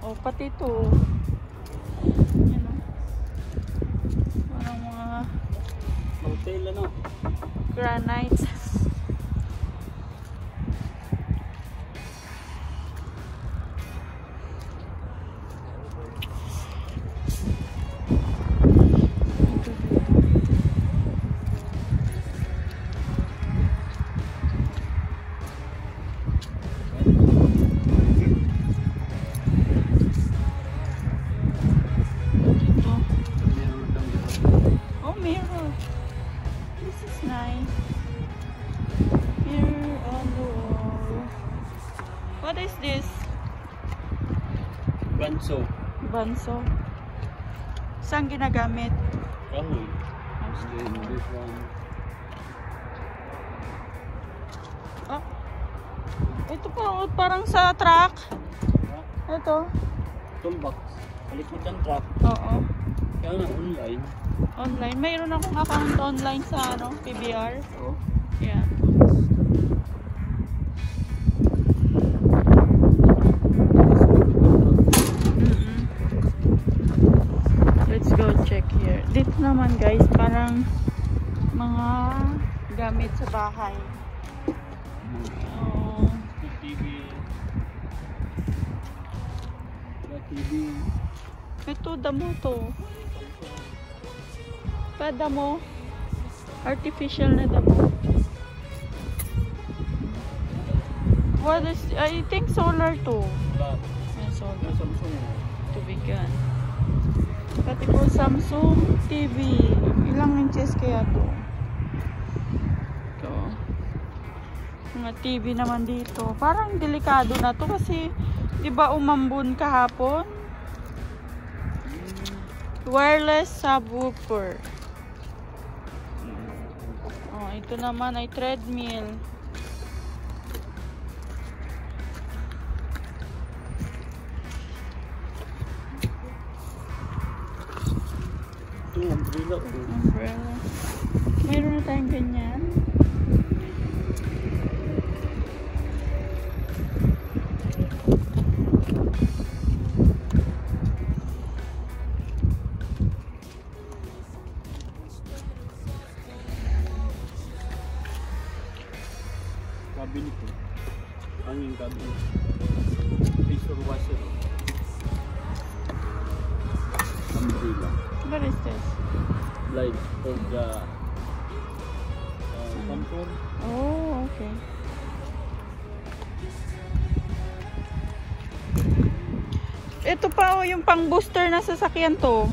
O, pati ito. Yan o. Parang mga hotel ano? granite. What is this? Banso. Banso. Saan ginagamit? Kahoy. And then this one. Oh. Ito pa, parang sa truck. Ito. Toolbox. Palikot ang truck. Oo. Kaya nga online. Online. Mayroon akong account online sa ano, PBR. Oh. Yeah. Let's go check here. Dito naman guys, parang mga gamit sa bahay. Oh. TV. TV. Ito, damo to. Pa damo. Artificial na damo. What is, I think solar to. Solar. Samsung. Tubigan. Pati po Samsung TV. Ilang inches kaya to? Ito. Mga TV naman dito. Parang delikado na to kasi di ba umambun kahapon? Wireless subwoofer. Oh, ito naman ay treadmill. Ito, umbrella. Umbrella. Mayroon na tayong ganyan. Cabinet ko. Ano yung cabinet? Pressure washer. Umbrella. What is this? Light for the comfort. Oh, okay. Ito pa oh, yung pang booster na sasakyan to.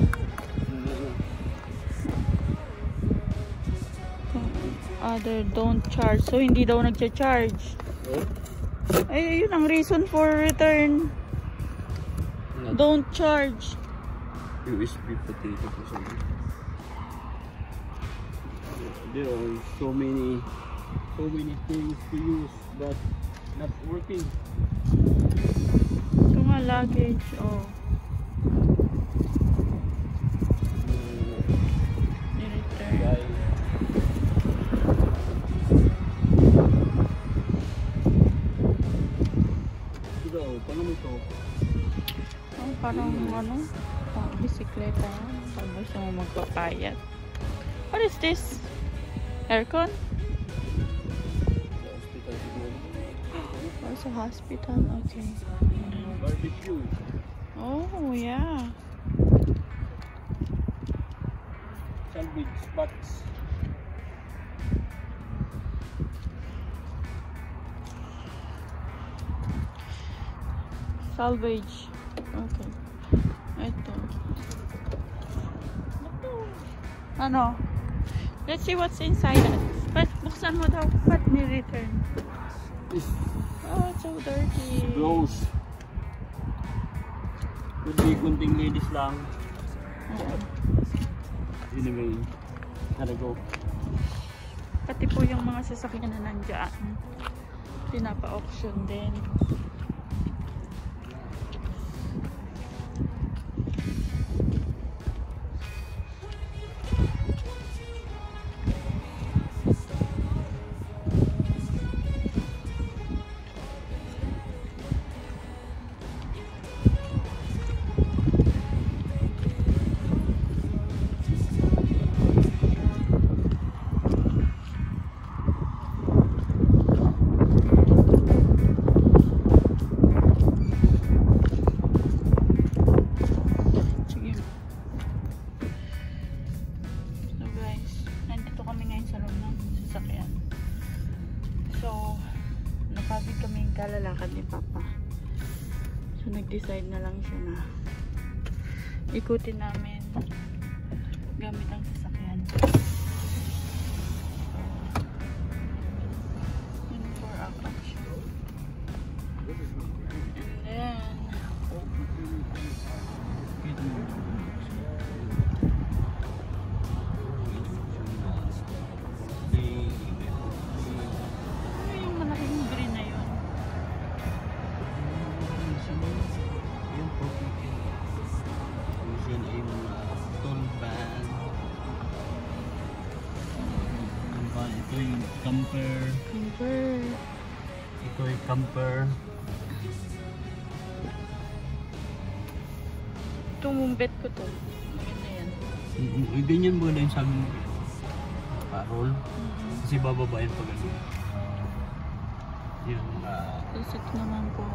Other don't charge. So hindi daw nagcha-charge. Ay, yun ang reason for return. Don't charge. USB potato ko sa there are so many things to use but not working. Ito nga luggage, oh. I-return. Ito, paano mo ito? Oh, parang ano? Oh, bisikleta. Pag gusto mo magpapayat. What is this? Aircon? Hospital siguro. Oh, sa hospital. Okay. Barbecue. Oh, yeah. Sandwich spots. Salvage. Okay. Ito. Ano? Let's see what's inside it. But, buksan mo daw. Ba't ni-return? Oh, it's so dirty. Close. Could be kunting ladies lang. Anyway, gotta go. Pati po yung mga sasakyan na nandiyan. Pinapa-auction din. kaming kalalakad ni Papa. So nag-decide na lang siya na ikutin namin gamit ang sasakyan. Yun for action. And then ano yung malaking green na yun? Ito yung camper. Ito yung camper. Tumumbet ko to. Maganda yan. Ganyan mo na yung sa amin. Parol. Kasi bababayan pa ganun. Yung Isip naman po.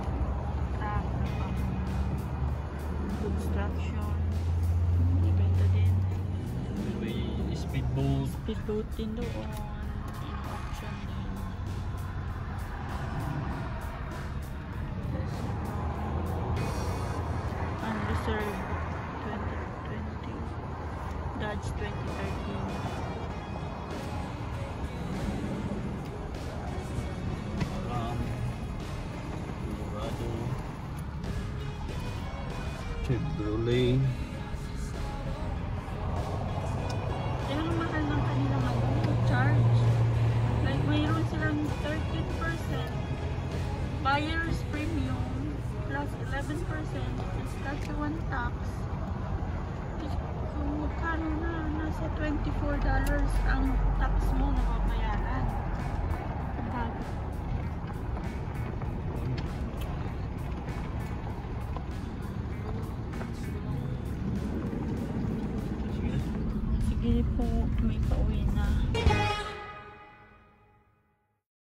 Truck na pang construction. Ibenta din. may speedboat. Speedboat din doon. In-auction din. Unreserved 2020. Dodge 2013. Colorado. Chevrolet. Kaya ang mahal ng kanilang charge. Like mayroon silang 13% buyer's premium plus 11% Saskatchewan tax. Kung magkano na, nasa $24 ang tax mo na babayaran. Ang bago. Sige po, may pauwi na.